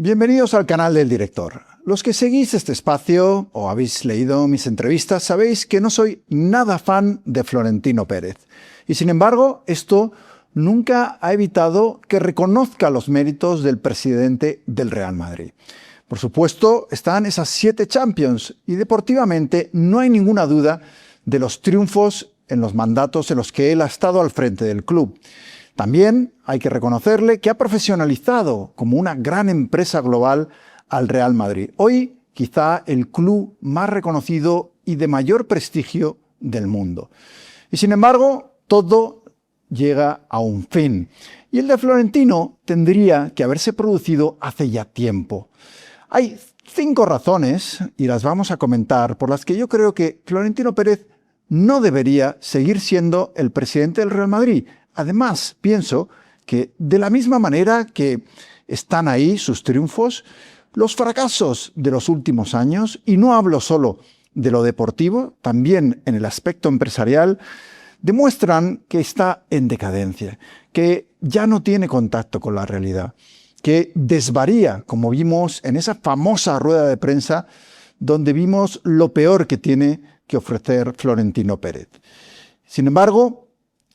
Bienvenidos al canal del director. Los que seguís este espacio o habéis leído mis entrevistas sabéis que no soy nada fan de Florentino Pérez. Y sin embargo, esto nunca ha evitado que reconozca los méritos del presidente del Real Madrid. Por supuesto, están esas 7 Champions y deportivamente no hay ninguna duda de los triunfos en los mandatos en los que él ha estado al frente del club. También hay que reconocerle que ha profesionalizado como una gran empresa global al Real Madrid. Hoy, quizá el club más reconocido y de mayor prestigio del mundo. Y sin embargo, todo llega a un fin. Y el de Florentino tendría que haberse producido hace ya tiempo. Hay 5 razones, y las vamos a comentar, por las que yo creo que Florentino Pérez no debería seguir siendo el presidente del Real Madrid. Además, pienso que de la misma manera que están ahí sus triunfos, los fracasos de los últimos años, y no hablo solo de lo deportivo, también en el aspecto empresarial, demuestran que está en decadencia, que ya no tiene contacto con la realidad, que desvaría, como vimos en esa famosa rueda de prensa, donde vimos lo peor que tiene que ofrecer Florentino Pérez. Sin embargo,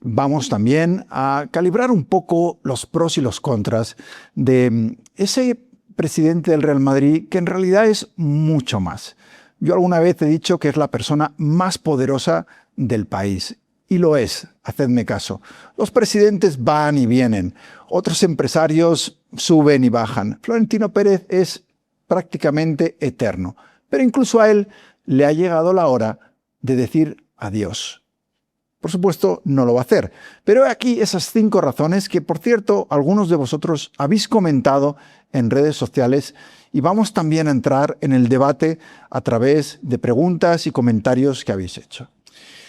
vamos también a calibrar un poco los pros y los contras de ese presidente del Real Madrid, que en realidad es mucho más. Yo alguna vez he dicho que es la persona más poderosa del país. Y lo es, hacedme caso. Los presidentes van y vienen, otros empresarios suben y bajan. Florentino Pérez es prácticamente eterno, pero incluso a él le ha llegado la hora de decir adiós. Por supuesto, no lo va a hacer. Pero aquí esas 5 razones que, por cierto, algunos de vosotros habéis comentado en redes sociales y vamos también a entrar en el debate a través de preguntas y comentarios que habéis hecho.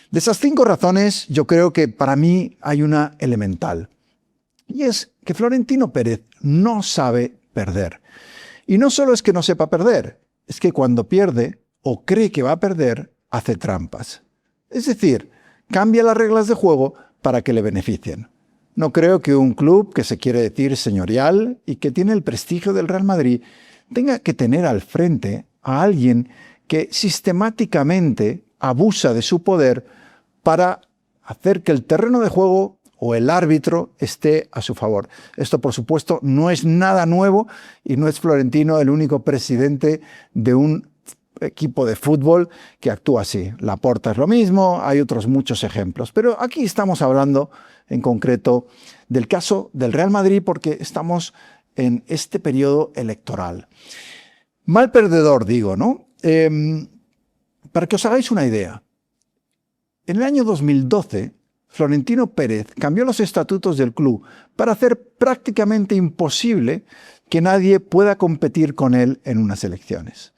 De esas 5 razones, yo creo que para mí hay una elemental. Y es que Florentino Pérez no sabe perder. Y no solo es que no sepa perder, es que cuando pierde o cree que va a perder, hace trampas. Es decir, cambia las reglas de juego para que le beneficien. No creo que un club que se quiere decir señorial y que tiene el prestigio del Real Madrid tenga que tener al frente a alguien que sistemáticamente abusa de su poder para hacer que el terreno de juego o el árbitro esté a su favor. Esto, por supuesto, no es nada nuevo y no es Florentino el único presidente de un equipo de fútbol que actúa así. Laporta es lo mismo, hay otros muchos ejemplos. Pero aquí estamos hablando en concreto del caso del Real Madrid porque estamos en este periodo electoral. Mal perdedor, digo, ¿no? Para que os hagáis una idea, en el año 2012, Florentino Pérez cambió los estatutos del club para hacer prácticamente imposible que nadie pueda competir con él en unas elecciones.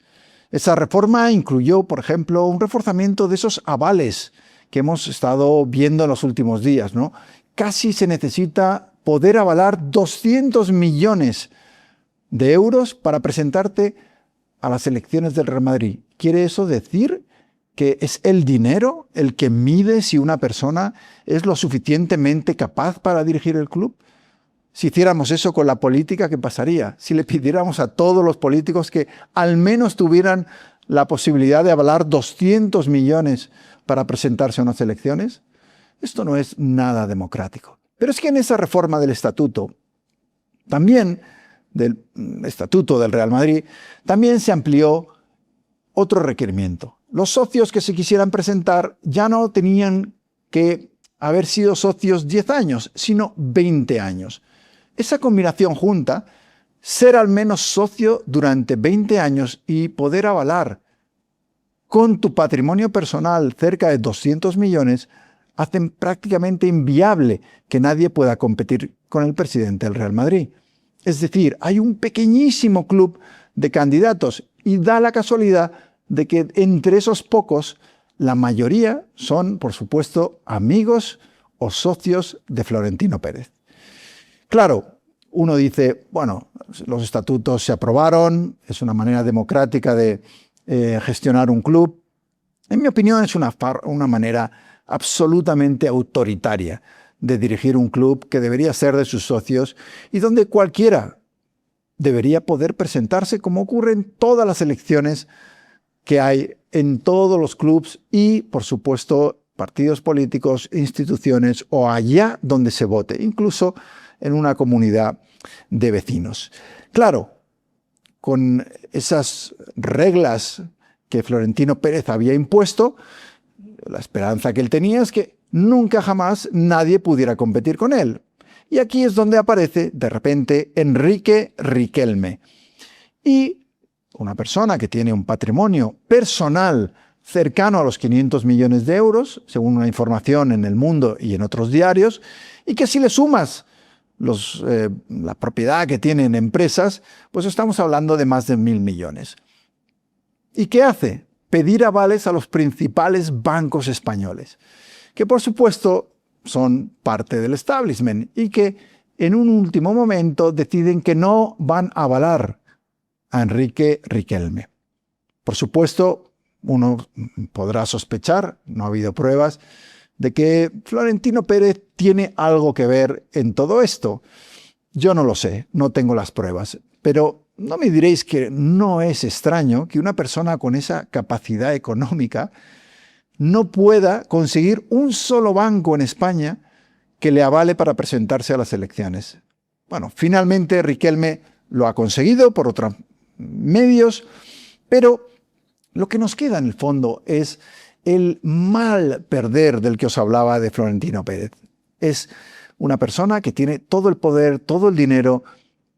Esa reforma incluyó, por ejemplo, un reforzamiento de esos avales que hemos estado viendo en los últimos días, ¿no? Casi se necesita poder avalar 200 millones de euros para presentarte a las elecciones del Real Madrid. ¿Quiere eso decir que es el dinero el que mide si una persona es lo suficientemente capaz para dirigir el club? Si hiciéramos eso con la política, ¿qué pasaría? Si le pidiéramos a todos los políticos que al menos tuvieran la posibilidad de avalar 200 millones para presentarse a unas elecciones, esto no es nada democrático. Pero es que en esa reforma del estatuto, también del estatuto del Real Madrid, también se amplió otro requerimiento. Los socios que se quisieran presentar ya no tenían que haber sido socios 10 años, sino 20 años. Esa combinación junta, ser al menos socio durante 20 años y poder avalar con tu patrimonio personal cerca de 200 millones, hacen prácticamente inviable que nadie pueda competir con el presidente del Real Madrid. Es decir, hay un pequeñísimo club de candidatos y da la casualidad de que entre esos pocos, la mayoría son, por supuesto, amigos o socios de Florentino Pérez. Claro, uno dice, bueno, los estatutos se aprobaron, es una manera democrática de gestionar un club. En mi opinión es una manera absolutamente autoritaria de dirigir un club que debería ser de sus socios y donde cualquiera debería poder presentarse como ocurre en todas las elecciones que hay en todos los clubes y, por supuesto, partidos políticos, instituciones o allá donde se vote, incluso en una comunidad de vecinos. Claro, con esas reglas que Florentino Pérez había impuesto, la esperanza que él tenía es que nunca jamás nadie pudiera competir con él. Y aquí es donde aparece, de repente, Enrique Riquelme. Y una persona que tiene un patrimonio personal cercano a los 500 millones de euros, según una información en El Mundo y en otros diarios, y que si le sumas la propiedad que tiene en empresas, pues estamos hablando de más de 1.000 millones. ¿Y qué hace? Pedir avales a los principales bancos españoles, que por supuesto son parte del establishment y que en un último momento deciden que no van a avalar a Enrique Riquelme. Por supuesto, uno podrá sospechar, no ha habido pruebas, de que Florentino Pérez tiene algo que ver en todo esto. Yo no lo sé, no tengo las pruebas, pero no me diréis que no es extraño que una persona con esa capacidad económica no pueda conseguir un solo banco en España que le avale para presentarse a las elecciones. Bueno, finalmente Riquelme lo ha conseguido por otros medios, pero lo que nos queda en el fondo es el mal perder del que os hablaba de Florentino Pérez. Es una persona que tiene todo el poder, todo el dinero,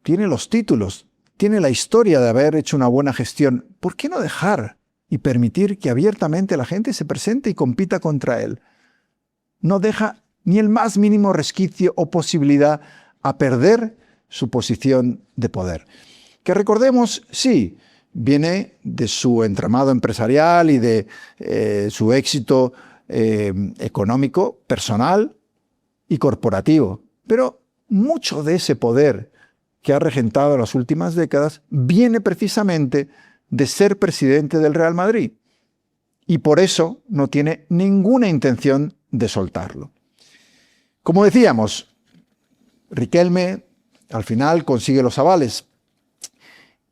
tiene los títulos, tiene la historia de haber hecho una buena gestión. ¿Por qué no dejar y permitir que abiertamente la gente se presente y compita contra él? No deja ni el más mínimo resquicio o posibilidad a perder su posición de poder. Que recordemos, sí, viene de su entramado empresarial y de su éxito económico, personal y corporativo. Pero mucho de ese poder que ha regentado en las últimas décadas viene precisamente de ser presidente del Real Madrid. Y por eso no tiene ninguna intención de soltarlo. Como decíamos, Riquelme al final consigue los avales.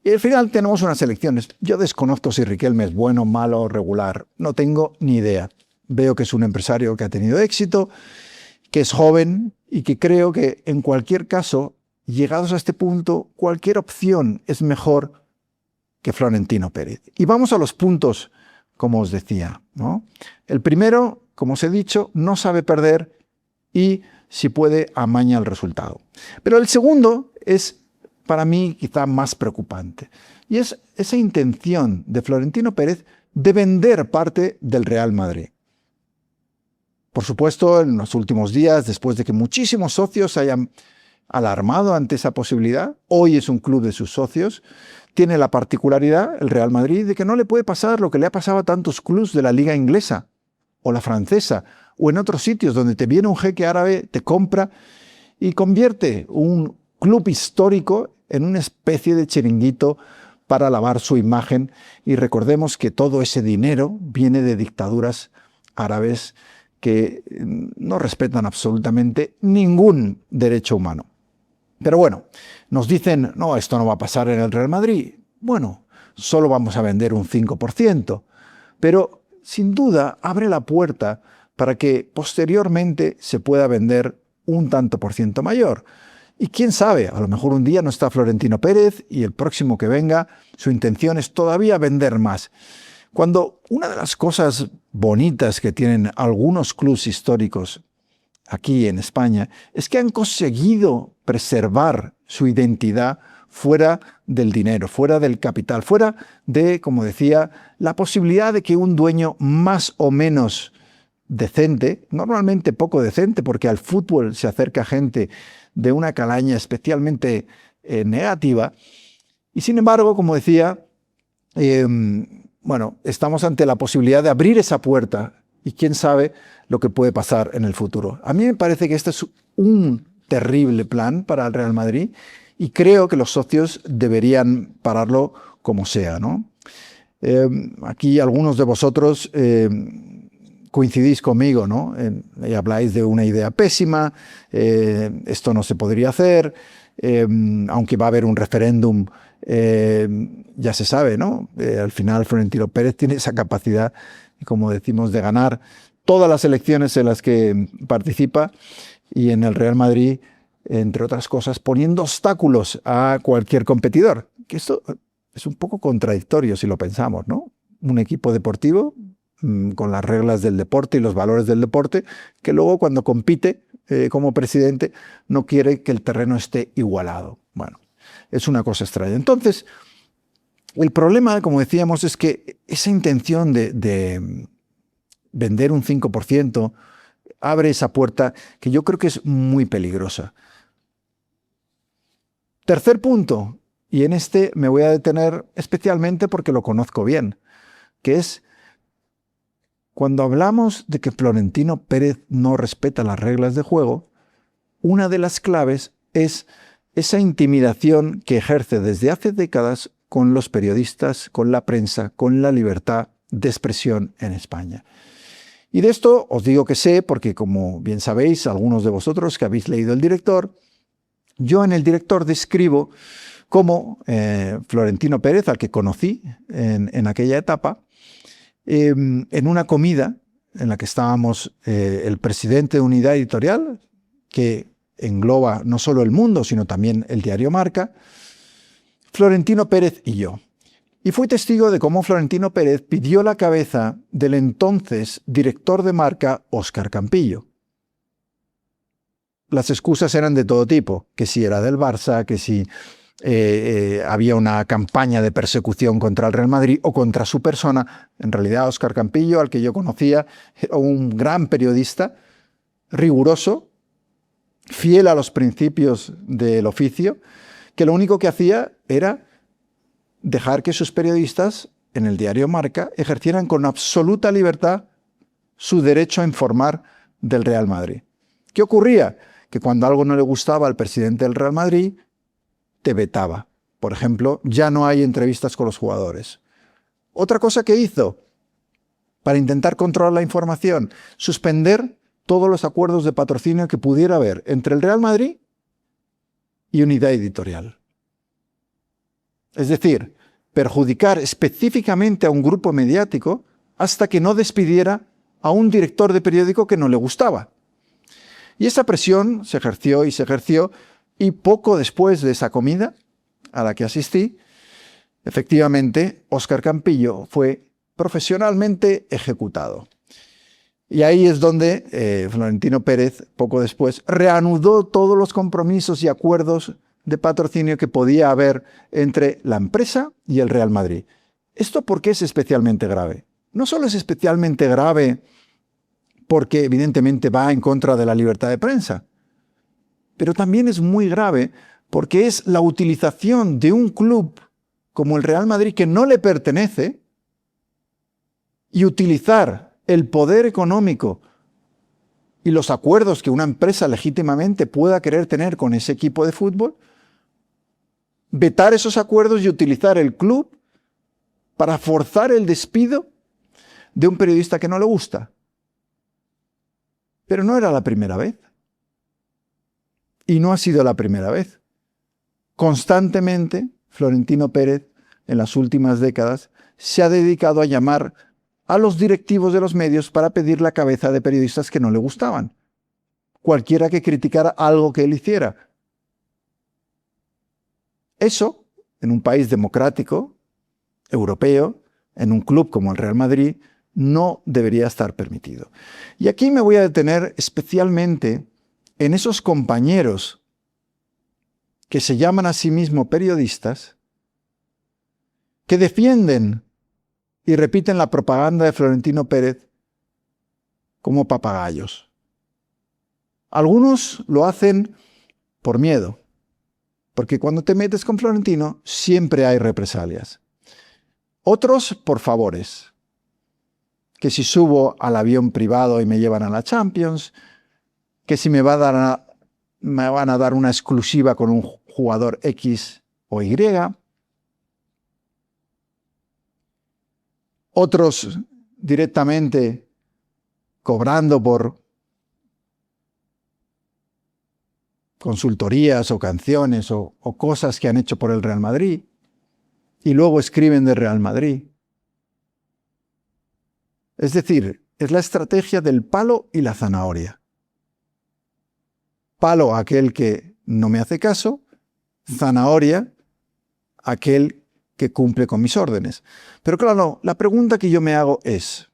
Y al final tenemos unas elecciones. Yo desconozco si Riquelme es bueno, malo o regular. No tengo ni idea. Veo que es un empresario que ha tenido éxito, que es joven y que creo que en cualquier caso, llegados a este punto, cualquier opción es mejor que Florentino Pérez. Y vamos a los puntos, como os decía, ¿no? El primero, como os he dicho, no sabe perder y, si puede, amaña el resultado. Pero el segundo es, para mí, quizá más preocupante. Y es esa intención de Florentino Pérez de vender parte del Real Madrid. Por supuesto, en los últimos días, después de que muchísimos socios se hayan alarmado ante esa posibilidad, hoy es un club de sus socios, tiene la particularidad, el Real Madrid, de que no le puede pasar lo que le ha pasado a tantos clubs de la liga inglesa o la francesa o en otros sitios donde te viene un jeque árabe, te compra y convierte un club histórico en una especie de chiringuito para lavar su imagen. Y recordemos que todo ese dinero viene de dictaduras árabes que no respetan absolutamente ningún derecho humano. Pero bueno, nos dicen, no, esto no va a pasar en el Real Madrid. Bueno, solo vamos a vender un 5%, pero sin duda abre la puerta para que posteriormente se pueda vender un tanto por ciento mayor. Y quién sabe, a lo mejor un día no está Florentino Pérez y el próximo que venga, su intención es todavía vender más. Cuando una de las cosas bonitas que tienen algunos clubes históricos aquí en España es que han conseguido preservar su identidad fuera del dinero, fuera del capital, fuera de, como decía, la posibilidad de que un dueño más o menos decente, normalmente poco decente, porque al fútbol se acerca gente de una calaña especialmente negativa, y sin embargo, como decía, bueno, estamos ante la posibilidad de abrir esa puerta y quién sabe lo que puede pasar en el futuro. A mí me parece que este es un terrible plan para el Real Madrid y creo que los socios deberían pararlo como sea, ¿no? Aquí algunos de vosotros coincidís conmigo, ¿no? Y habláis de una idea pésima, esto no se podría hacer, aunque va a haber un referéndum, ya se sabe, ¿no? Al final Florentino Pérez tiene esa capacidad, como decimos, de ganar todas las elecciones en las que participa, y en el Real Madrid, entre otras cosas, poniendo obstáculos a cualquier competidor. Que esto es un poco contradictorio si lo pensamos, ¿no? Un equipo deportivo con las reglas del deporte y los valores del deporte, que luego cuando compite como presidente no quiere que el terreno esté igualado. Bueno, es una cosa extraña. Entonces, el problema, como decíamos, es que esa intención de vender un 5% abre esa puerta que yo creo que es muy peligrosa. Tercer punto, y en este me voy a detener especialmente porque lo conozco bien, que es cuando hablamos de que Florentino Pérez no respeta las reglas de juego, una de las claves es esa intimidación que ejerce desde hace décadas con los periodistas, con la prensa, con la libertad de expresión en España. Y de esto os digo que sé porque, como bien sabéis, algunos de vosotros que habéis leído El Director, yo en El Director describo cómo Florentino Pérez, al que conocí en aquella etapa, en una comida en la que estábamos el presidente de Unidad Editorial, que engloba no solo El Mundo, sino también el diario Marca, Florentino Pérez y yo. Y fui testigo de cómo Florentino Pérez pidió la cabeza del entonces director de Marca, Óscar Campillo. Las excusas eran de todo tipo, que si era del Barça, que si había una campaña de persecución contra el Real Madrid o contra su persona. En realidad, Óscar Campillo, al que yo conocía, era un gran periodista, riguroso, fiel a los principios del oficio, que lo único que hacía era dejar que sus periodistas en el diario Marca ejercieran con absoluta libertad su derecho a informar del Real Madrid. ¿Qué ocurría? Que cuando algo no le gustaba al presidente del Real Madrid, te vetaba. Por ejemplo, ya no hay entrevistas con los jugadores. Otra cosa que hizo para intentar controlar la información, suspender todos los acuerdos de patrocinio que pudiera haber entre el Real Madrid y Unidad Editorial. Es decir, perjudicar específicamente a un grupo mediático hasta que no despidiera a un director de periódico que no le gustaba. Y esa presión se ejerció y se ejerció, y poco después de esa comida a la que asistí, efectivamente, Óscar Campillo fue profesionalmente ejecutado. Y ahí es donde Florentino Pérez, poco después, reanudó todos los compromisos y acuerdos de patrocinio que podía haber entre la empresa y el Real Madrid. ¿Esto por qué es especialmente grave? No solo es especialmente grave porque evidentemente va en contra de la libertad de prensa, pero también es muy grave porque es la utilización de un club como el Real Madrid que no le pertenece, y utilizar el poder económico y los acuerdos que una empresa legítimamente pueda querer tener con ese equipo de fútbol, vetar esos acuerdos y utilizar el club para forzar el despido de un periodista que no le gusta. Pero no era la primera vez. Y no ha sido la primera vez. Constantemente, Florentino Pérez, en las últimas décadas, se ha dedicado a llamar a los directivos de los medios para pedir la cabeza de periodistas que no le gustaban. Cualquiera que criticara algo que él hiciera. Eso, en un país democrático, europeo, en un club como el Real Madrid, no debería estar permitido. Y aquí me voy a detener especialmente en esos compañeros que se llaman a sí mismos periodistas, que defienden y repiten la propaganda de Florentino Pérez como papagayos. Algunos lo hacen por miedo, porque cuando te metes con Florentino siempre hay represalias. Otros por favores, que si subo al avión privado y me llevan a la Champions, que si me van a dar una exclusiva con un jugador X o Y. Otros directamente cobrando por consultorías o canciones o cosas que han hecho por el Real Madrid y luego escriben de Real Madrid. Es decir, es la estrategia del palo y la zanahoria. Palo aquel que no me hace caso, zanahoria aquel que cumple con mis órdenes. Pero claro, la pregunta que yo me hago es,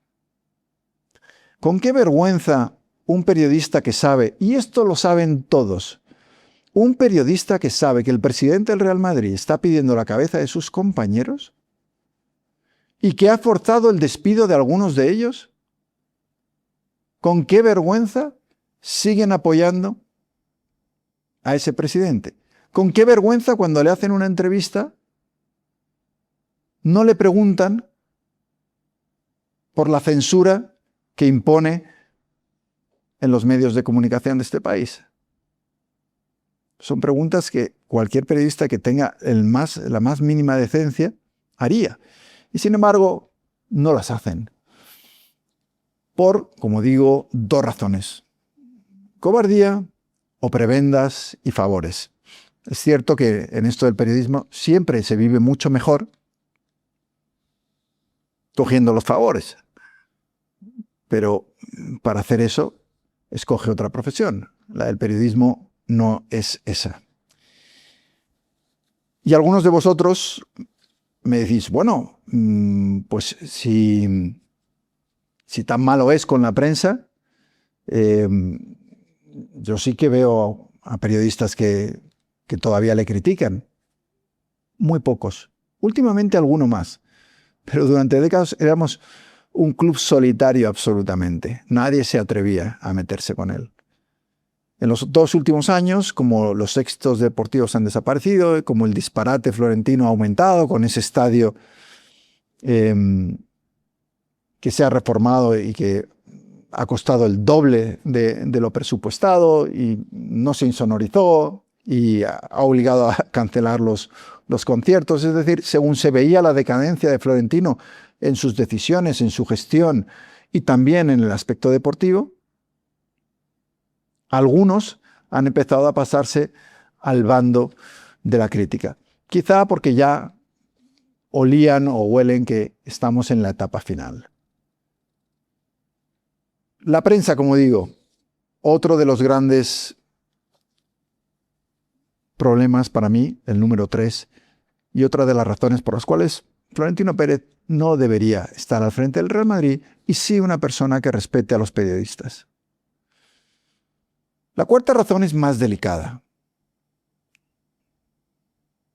¿con qué vergüenza un periodista que sabe, y esto lo saben todos, un periodista que sabe que el presidente del Real Madrid está pidiendo la cabeza de sus compañeros y que ha forzado el despido de algunos de ellos? ¿Con qué vergüenza siguen apoyando a ese presidente? ¿Con qué vergüenza cuando le hacen una entrevista no le preguntan por la censura que impone en los medios de comunicación de este país? Son preguntas que cualquier periodista que tenga la más mínima decencia haría. Y sin embargo, no las hacen. Por, como digo, dos razones: cobardía o prebendas y favores. Es cierto que en esto del periodismo siempre se vive mucho mejor cogiendo los favores. Pero para hacer eso, escoge otra profesión. La del periodismo no es esa. Y algunos de vosotros me decís, bueno, pues si tan malo es con la prensa, yo sí que veo a periodistas que todavía le critican. Muy pocos. Últimamente alguno más. Pero durante décadas éramos un club solitario absolutamente. Nadie se atrevía a meterse con él. En los 2 últimos años, como los éxitos deportivos han desaparecido, como el disparate florentino ha aumentado con ese estadio que se ha reformado y que ha costado el doble de lo presupuestado y no se insonorizó y ha obligado a cancelar los conciertos. Es decir, según se veía la decadencia de Florentino en sus decisiones, en su gestión y también en el aspecto deportivo, algunos han empezado a pasarse al bando de la crítica. Quizá porque ya olían o huelen que estamos en la etapa final. La prensa, como digo, otro de los grandes problemas para mí, el número 3, y otra de las razones por las cuales Florentino Pérez no debería estar al frente del Real Madrid y sí una persona que respete a los periodistas. La cuarta razón es más delicada.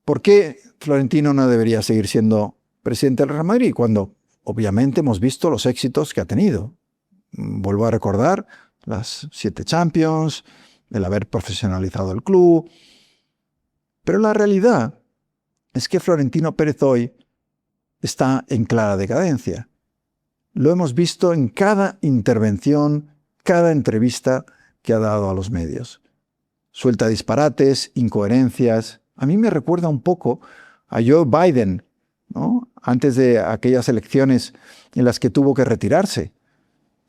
¿Por qué Florentino no debería seguir siendo presidente del Real Madrid cuando obviamente hemos visto los éxitos que ha tenido? Vuelvo a recordar las 7 Champions, el haber profesionalizado el club. Pero la realidad es que Florentino Pérez hoy está en clara decadencia. Lo hemos visto en cada intervención, cada entrevista que ha dado a los medios. Suelta disparates, incoherencias. A mí me recuerda un poco a Joe Biden, ¿no? Antes de aquellas elecciones en las que tuvo que retirarse,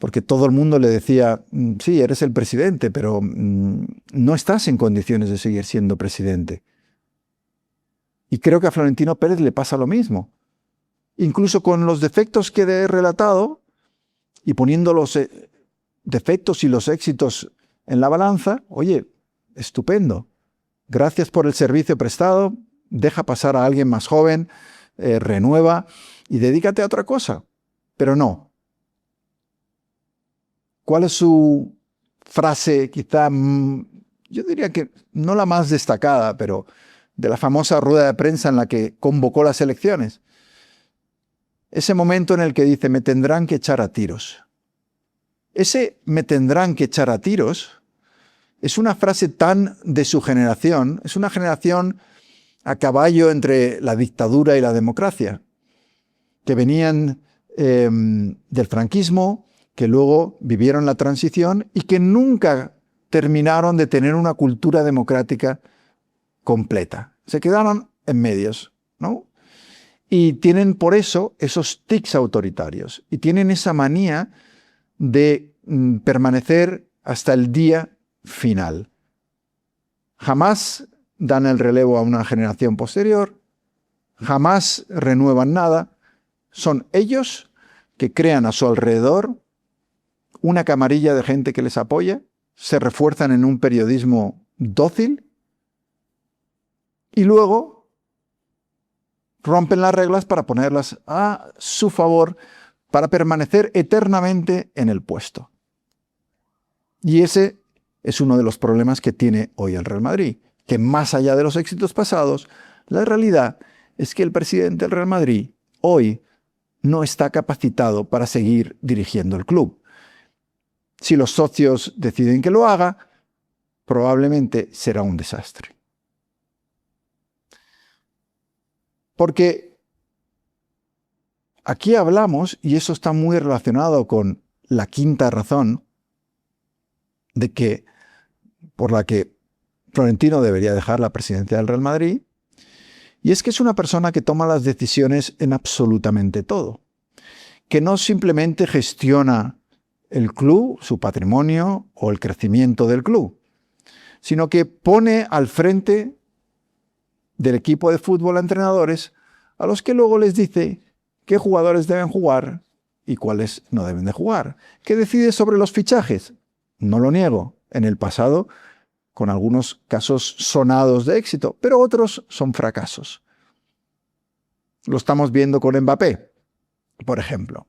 porque todo el mundo le decía, sí, eres el presidente, pero no estás en condiciones de seguir siendo presidente. Y creo que a Florentino Pérez le pasa lo mismo. Incluso con los defectos que he relatado y poniendo los defectos y los éxitos en la balanza, oye, estupendo. Gracias por el servicio prestado, deja pasar a alguien más joven, renueva y dedícate a otra cosa. Pero no. ¿Cuál es su frase quizá, yo diría que no la más destacada, pero de la famosa rueda de prensa en la que convocó las elecciones? Ese momento en el que dice, me tendrán que echar a tiros. Ese me tendrán que echar a tiros es una frase tan de su generación, es una generación a caballo entre la dictadura y la democracia, que venían del franquismo, que luego vivieron la transición y que nunca terminaron de tener una cultura democrática completa. Se quedaron en medios, ¿no? Y tienen por eso esos tics autoritarios y tienen esa manía de permanecer hasta el día final. jamás dan el relevo a una generación posterior, jamás renuevan nada. Son ellos que crean a su alrededor una camarilla de gente que les apoya, se refuerzan en un periodismo dócil y luego rompen las reglas para ponerlas a su favor para permanecer eternamente en el puesto. Y ese es uno de los problemas que tiene hoy el Real Madrid, que más allá de los éxitos pasados, la realidad es que el presidente del Real Madrid hoy no está capacitado para seguir dirigiendo el club. Si los socios deciden que lo haga, probablemente será un desastre. Porque aquí hablamos, y eso está muy relacionado con la quinta razón por la que Florentino debería dejar la presidencia del Real Madrid, y es que es una persona que toma las decisiones en absolutamente todo, que no simplemente gestiona el club, su patrimonio o el crecimiento del club, sino que pone al frente del equipo de fútbol a entrenadores a los que luego les dice qué jugadores deben jugar y cuáles no deben de jugar, que decide sobre los fichajes. No lo niego, en el pasado con algunos casos sonados de éxito, pero otros son fracasos. Lo estamos viendo con Mbappé, por ejemplo.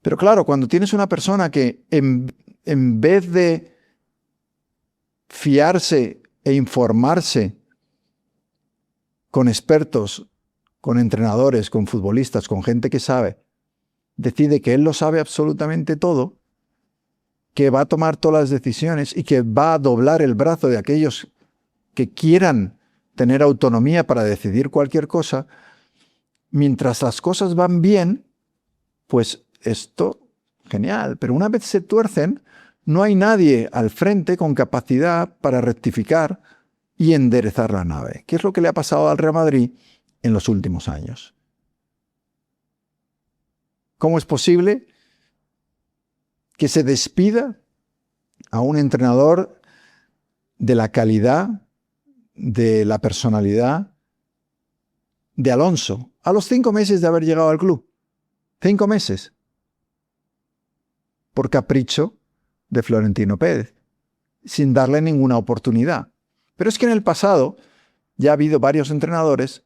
Pero claro, cuando tienes una persona que en vez de fiarse e informarse con expertos, con entrenadores, con futbolistas, con gente que sabe, decide que él lo sabe absolutamente todo, que va a tomar todas las decisiones y que va a doblar el brazo de aquellos que quieran tener autonomía para decidir cualquier cosa, mientras las cosas van bien, pues esto, genial. Pero una vez se tuercen, no hay nadie al frente con capacidad para rectificar y enderezar la nave. ¿Qué es lo que le ha pasado al Real Madrid en los últimos años? ¿Cómo es posible que se despida a un entrenador de la calidad, de la personalidad de Alonso a los 5 meses de haber llegado al club? 5 meses. Por capricho de Florentino Pérez, sin darle ninguna oportunidad. Pero es que en el pasado ya ha habido varios entrenadores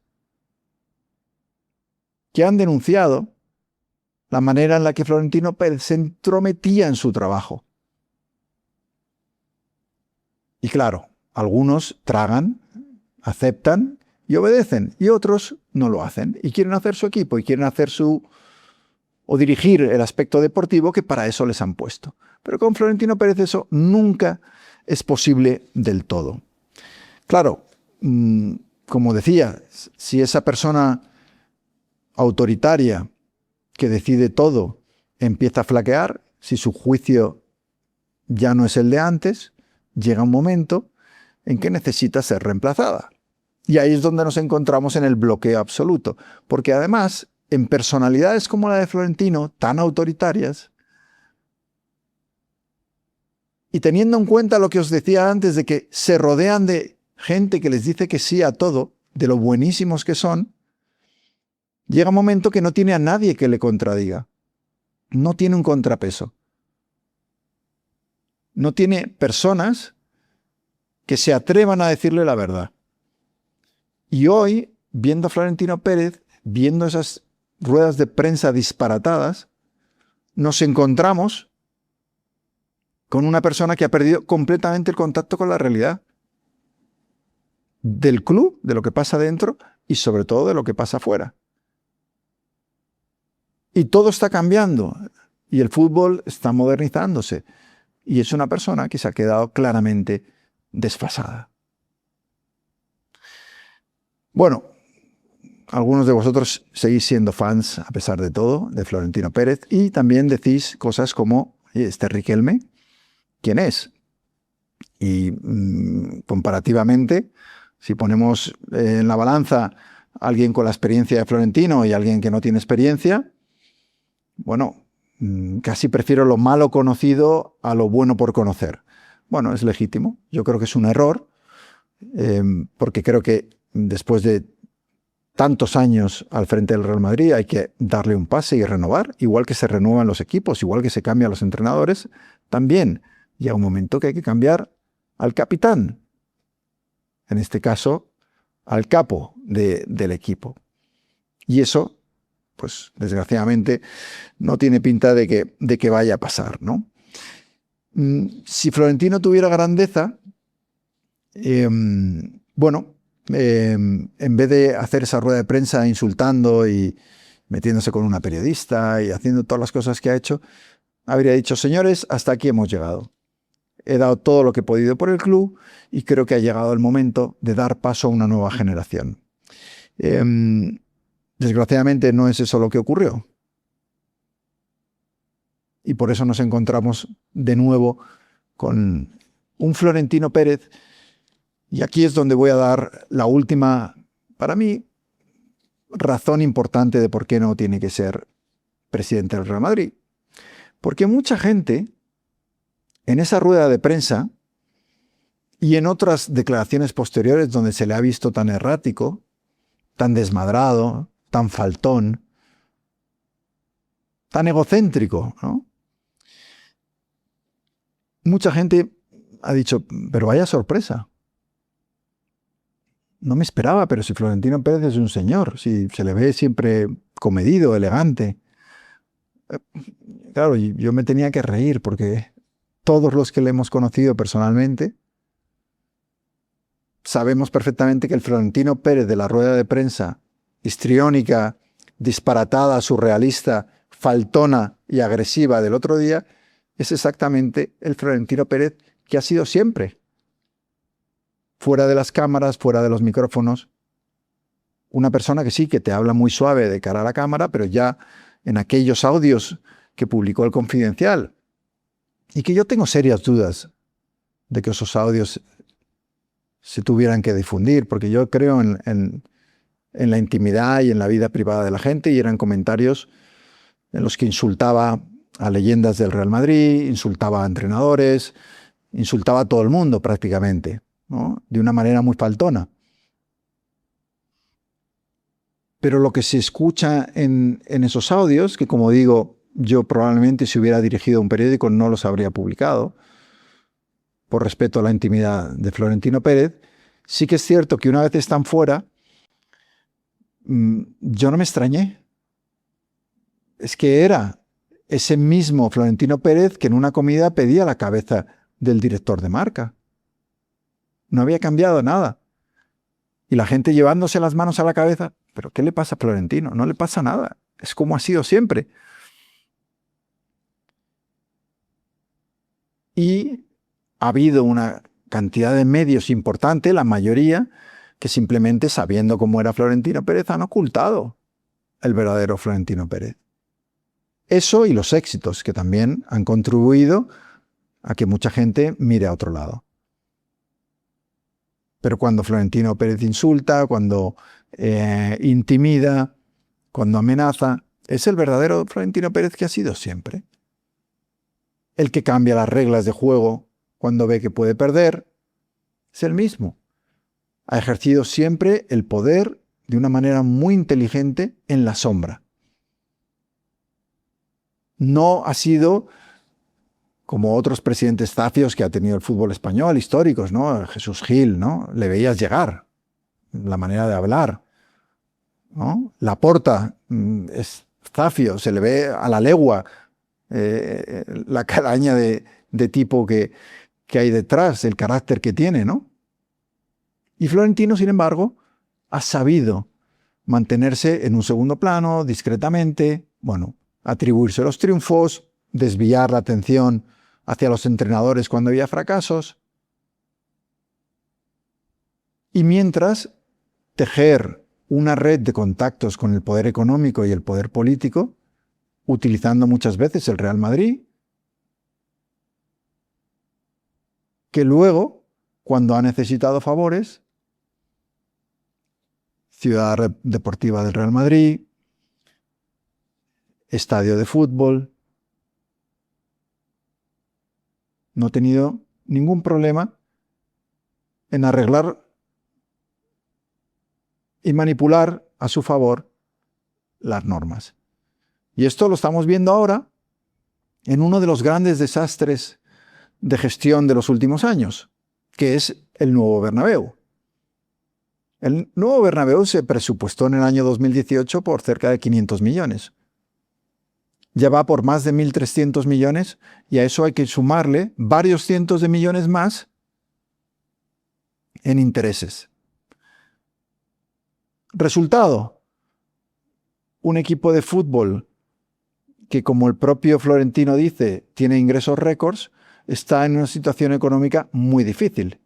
que han denunciado la manera en la que Florentino Pérez se entrometía en su trabajo. Y claro, algunos tragan, aceptan y obedecen, y otros no lo hacen, y quieren hacer su equipo, y quieren hacer o dirigir el aspecto deportivo que para eso les han puesto. Pero con Florentino Pérez eso nunca es posible del todo. Claro, como decía, si esa persona autoritaria que decide todo empieza a flaquear, si su juicio ya no es el de antes, llega un momento en que necesita ser reemplazada. Y ahí es donde nos encontramos en el bloqueo absoluto, porque además, en personalidades como la de Florentino, tan autoritarias, y teniendo en cuenta lo que os decía antes de que se rodean de gente que les dice que sí a todo, de lo buenísimos que son, llega un momento que no tiene a nadie que le contradiga. No tiene un contrapeso. No tiene personas que se atrevan a decirle la verdad. Y hoy, viendo a Florentino Pérez, viendo esas ruedas de prensa disparatadas, nos encontramos con una persona que ha perdido completamente el contacto con la realidad del club, de lo que pasa dentro y sobre todo de lo que pasa afuera. Y todo está cambiando y el fútbol está modernizándose y es una persona que se ha quedado claramente desfasada. Bueno, algunos de vosotros seguís siendo fans, a pesar de todo, de Florentino Pérez y también decís cosas como, este Riquelme, ¿quién es? Y comparativamente, si ponemos en la balanza a alguien con la experiencia de Florentino y a alguien que no tiene experiencia, bueno, casi prefiero lo malo conocido a lo bueno por conocer. Bueno, es legítimo. Yo creo que es un error, porque creo que después de tantos años al frente del Real Madrid hay que darle un pase y renovar, igual que se renuevan los equipos, igual que se cambian los entrenadores, también llega un momento que hay que cambiar al capitán, en este caso al capo del equipo. Y eso, pues desgraciadamente, no tiene pinta de que vaya a pasar, ¿no? Si Florentino tuviera grandeza, bueno, en vez de hacer esa rueda de prensa insultando y metiéndose con una periodista y haciendo todas las cosas que ha hecho, habría dicho: señores, hasta aquí hemos llegado. He dado todo lo que he podido por el club y creo que ha llegado el momento de dar paso a una nueva generación. Desgraciadamente no es eso lo que ocurrió. Y por eso nos encontramos de nuevo con un Florentino Pérez. Y aquí es donde voy a dar la última, para mí, razón importante de por qué no tiene que ser presidente del Real Madrid. Porque mucha gente, en esa rueda de prensa y en otras declaraciones posteriores donde se le ha visto tan errático, tan desmadrado, tan faltón, tan egocéntrico, ¿no? Mucha gente ha dicho: pero vaya sorpresa. No me esperaba, pero si Florentino Pérez es un señor, si se le ve siempre comedido, elegante. Claro, yo me tenía que reír porque todos los que le hemos conocido personalmente sabemos perfectamente que el Florentino Pérez de la rueda de prensa histriónica, disparatada, surrealista, faltona y agresiva del otro día es exactamente el Florentino Pérez que ha sido siempre. Fuera de las cámaras, fuera de los micrófonos. Una persona que sí, que te habla muy suave de cara a la cámara, pero ya en aquellos audios que publicó El Confidencial, y que yo tengo serias dudas de que esos audios se tuvieran que difundir, porque yo creo en la intimidad y en la vida privada de la gente, y eran comentarios en los que insultaba a leyendas del Real Madrid, insultaba a entrenadores, insultaba a todo el mundo prácticamente, ¿no? De una manera muy faltona. Pero lo que se escucha en esos audios, que como digo, yo probablemente si hubiera dirigido un periódico no los habría publicado, por respeto a la intimidad de Florentino Pérez, sí que es cierto que una vez están fuera, yo no me extrañé. Es que era ese mismo Florentino Pérez que en una comida pedía la cabeza del director de marca. No había cambiado nada. Y la gente llevándose las manos a la cabeza. ¿Pero qué le pasa a Florentino? No le pasa nada. Es como ha sido siempre. Y ha habido una cantidad de medios importante, la mayoría, que simplemente sabiendo cómo era Florentino Pérez han ocultado el verdadero Florentino Pérez. Eso y los éxitos que también han contribuido a que mucha gente mire a otro lado. Pero cuando Florentino Pérez insulta, cuando intimida, cuando amenaza, es el verdadero Florentino Pérez que ha sido siempre. El que cambia las reglas de juego cuando ve que puede perder, es el mismo. Ha ejercido siempre el poder de una manera muy inteligente en la sombra. No ha sido como otros presidentes zafios que ha tenido el fútbol español, históricos, ¿no? Jesús Gil, ¿no? Le veías llegar, la manera de hablar, ¿no? Laporta es zafio, se le ve a la legua la calaña de tipo que hay detrás, el carácter que tiene, ¿no? Y Florentino, sin embargo, ha sabido mantenerse en un segundo plano, discretamente, bueno, atribuirse los triunfos, desviar la atención hacia los entrenadores cuando había fracasos, y mientras tejer una red de contactos con el poder económico y el poder político, utilizando muchas veces el Real Madrid, que luego, cuando ha necesitado favores, Ciudad Deportiva del Real Madrid, estadio de fútbol, no ha tenido ningún problema en arreglar y manipular a su favor las normas. Y esto lo estamos viendo ahora en uno de los grandes desastres de gestión de los últimos años, que es el nuevo Bernabéu. El nuevo Bernabéu se presupuestó en el año 2018 por cerca de 500 millones. Ya va por más de 1.300 millones y a eso hay que sumarle varios cientos de millones más en intereses. Resultado, un equipo de fútbol que, como el propio Florentino dice, tiene ingresos récords, está en una situación económica muy difícil.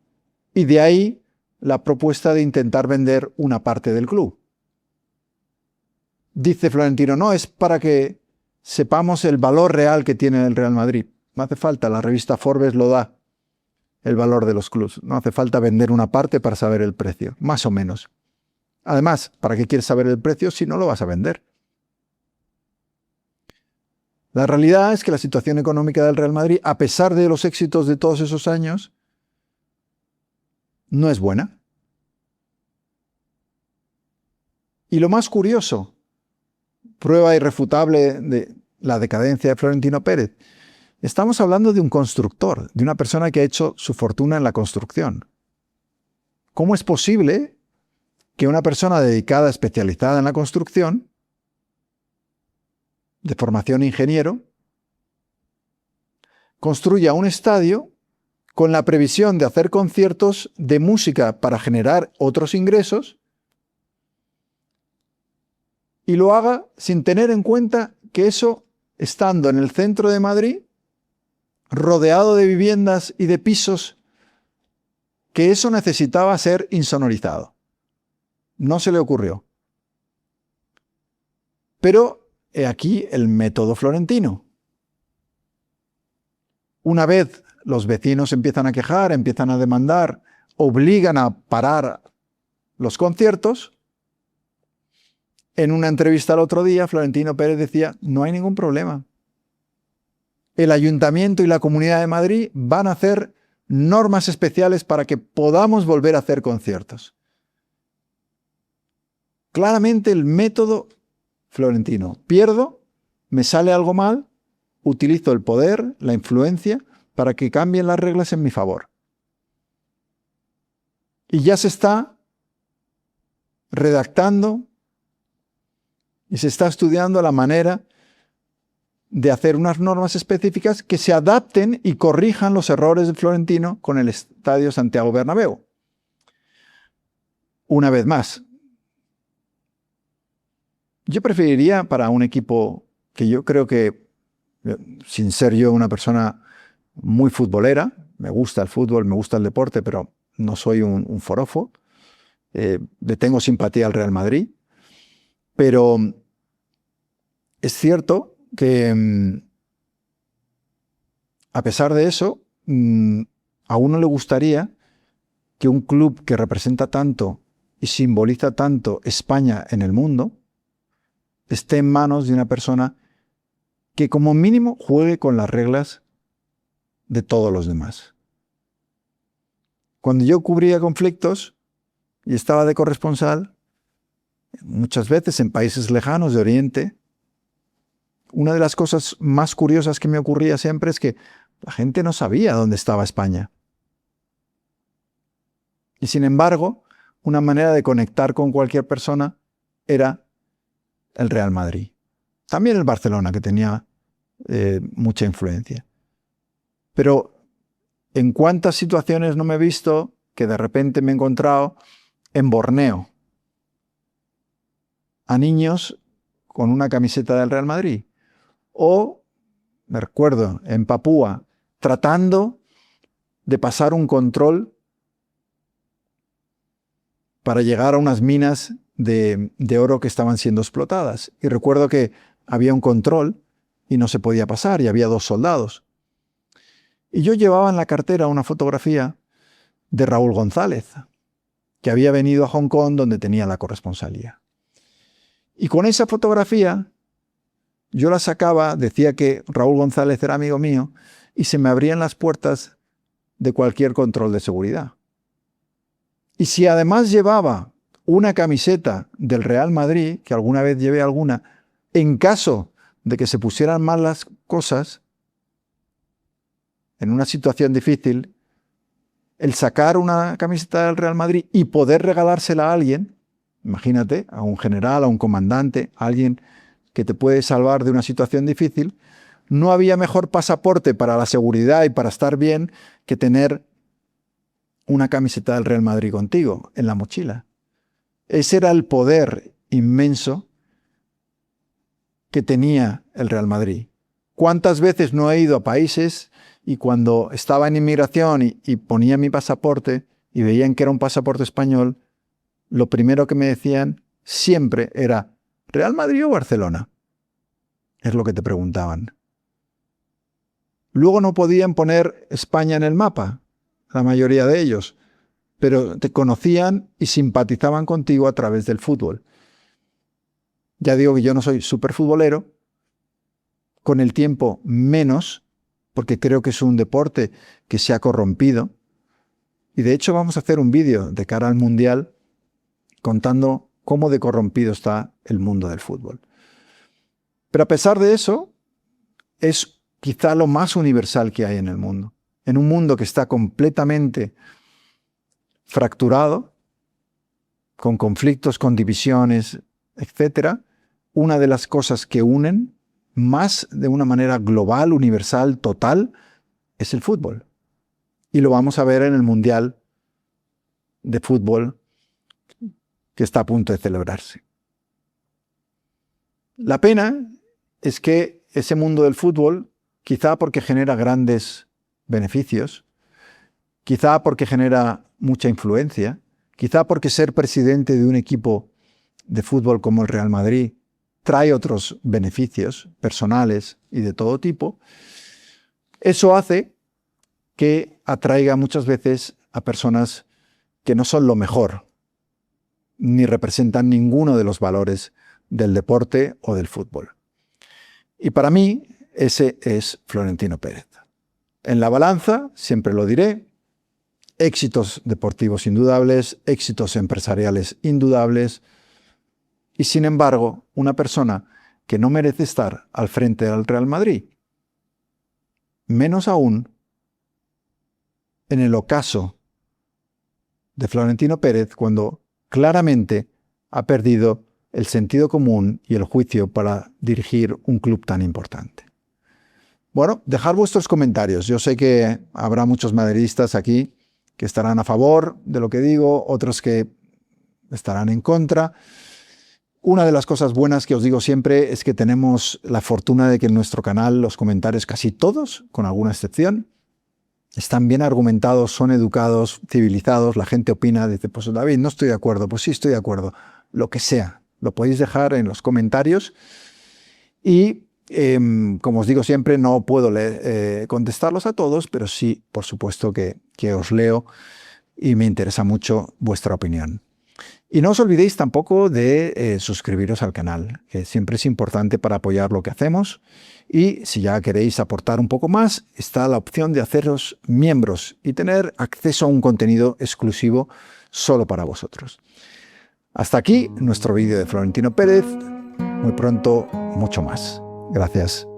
Y de ahí la propuesta de intentar vender una parte del club. Dice Florentino, no, es para que sepamos el valor real que tiene el Real Madrid. No hace falta, la revista Forbes lo da, el valor de los clubes. No hace falta vender una parte para saber el precio, más o menos. Además, ¿para qué quieres saber el precio si no lo vas a vender? La realidad es que la situación económica del Real Madrid, a pesar de los éxitos de todos esos años, no es buena. Y lo más curioso, prueba irrefutable de la decadencia de Florentino Pérez, estamos hablando de un constructor, de una persona que ha hecho su fortuna en la construcción. ¿Cómo es posible que una persona dedicada, especializada en la construcción, de formación ingeniero, construya un estadio con la previsión de hacer conciertos de música para generar otros ingresos y lo haga sin tener en cuenta que eso, estando en el centro de Madrid, rodeado de viviendas y de pisos, que eso necesitaba ser insonorizado? No se le ocurrió. Pero he aquí el método florentino. Una vez los vecinos empiezan a quejar, empiezan a demandar, obligan a parar los conciertos. En una entrevista el otro día, Florentino Pérez decía, no hay ningún problema. El Ayuntamiento y la Comunidad de Madrid van a hacer normas especiales para que podamos volver a hacer conciertos. Claramente el método florentino. Pierdo, me sale algo mal, utilizo el poder, la influencia, para que cambien las reglas en mi favor. Y ya se está redactando y se está estudiando la manera de hacer unas normas específicas que se adapten y corrijan los errores de Florentino con el Estadio Santiago Bernabéu. Una vez más, yo preferiría para un equipo que yo creo que, sin ser yo una persona muy futbolera, me gusta el fútbol, me gusta el deporte, pero no soy un forofo, le tengo simpatía al Real Madrid, pero es cierto que a pesar de eso, a uno le gustaría que un club que representa tanto y simboliza tanto España en el mundo esté en manos de una persona que como mínimo juegue con las reglas de todos los demás. Cuando yo cubría conflictos y estaba de corresponsal, muchas veces en países lejanos de Oriente, una de las cosas más curiosas que me ocurría siempre es que la gente no sabía dónde estaba España. Y sin embargo, una manera de conectar con cualquier persona era el Real Madrid. También el Barcelona, que tenía mucha influencia. Pero en cuántas situaciones no me he visto que de repente me he encontrado en Borneo a niños con una camiseta del Real Madrid. O, me recuerdo, en Papúa, tratando de pasar un control para llegar a unas minas de oro que estaban siendo explotadas. Y recuerdo que había un control y no se podía pasar y había 2 soldados. Y yo llevaba en la cartera una fotografía de Raúl González, que había venido a Hong Kong donde tenía la corresponsalía. Y con esa fotografía yo la sacaba, decía que Raúl González era amigo mío, y se me abrían las puertas de cualquier control de seguridad. Y si además llevaba una camiseta del Real Madrid, que alguna vez llevé alguna, en caso de que se pusieran mal las cosas, en una situación difícil, el sacar una camiseta del Real Madrid y poder regalársela a alguien, imagínate, a un general, a un comandante, a alguien que te puede salvar de una situación difícil, no había mejor pasaporte para la seguridad y para estar bien que tener una camiseta del Real Madrid contigo en la mochila. Ese era el poder inmenso que tenía el Real Madrid. ¿Cuántas veces no he ido a países y cuando estaba en inmigración y ponía mi pasaporte y veían que era un pasaporte español, lo primero que me decían siempre era ¿Real Madrid o Barcelona? Es lo que te preguntaban. Luego no podían poner España en el mapa, la mayoría de ellos, pero te conocían y simpatizaban contigo a través del fútbol. Ya digo que yo no soy súper futbolero, con el tiempo menos, porque creo que es un deporte que se ha corrompido. Y de hecho vamos a hacer un vídeo de cara al Mundial contando cómo de corrompido está el mundo del fútbol. Pero a pesar de eso, es quizá lo más universal que hay en el mundo. En un mundo que está completamente fracturado, con conflictos, con divisiones, etc., una de las cosas que unen más de una manera global, universal, total, es el fútbol. Y lo vamos a ver en el Mundial de Fútbol que está a punto de celebrarse. La pena es que ese mundo del fútbol, quizá porque genera grandes beneficios, quizá porque genera mucha influencia, quizá porque ser presidente de un equipo de fútbol como el Real Madrid trae otros beneficios personales y de todo tipo, eso hace que atraiga muchas veces a personas que no son lo mejor, ni representan ninguno de los valores del deporte o del fútbol. Y para mí, ese es Florentino Pérez. En la balanza, siempre lo diré, éxitos deportivos indudables, éxitos empresariales indudables, y sin embargo, una persona que no merece estar al frente del Real Madrid. Menos aún en el ocaso de Florentino Pérez, cuando claramente ha perdido el sentido común y el juicio para dirigir un club tan importante. Bueno, dejad vuestros comentarios. Yo sé que habrá muchos madridistas aquí que estarán a favor de lo que digo, otros que estarán en contra. Una de las cosas buenas que os digo siempre es que tenemos la fortuna de que en nuestro canal los comentarios, casi todos, con alguna excepción, están bien argumentados, son educados, civilizados, la gente opina, dice, pues David, no estoy de acuerdo, pues sí estoy de acuerdo, lo que sea, lo podéis dejar en los comentarios y, como os digo siempre, no puedo contestarlos a todos, pero sí, por supuesto que os leo y me interesa mucho vuestra opinión. Y no os olvidéis tampoco de suscribiros al canal, que siempre es importante para apoyar lo que hacemos. Y si ya queréis aportar un poco más, está la opción de haceros miembros y tener acceso a un contenido exclusivo solo para vosotros. Hasta aquí nuestro vídeo de Florentino Pérez. Muy pronto, mucho más. Gracias.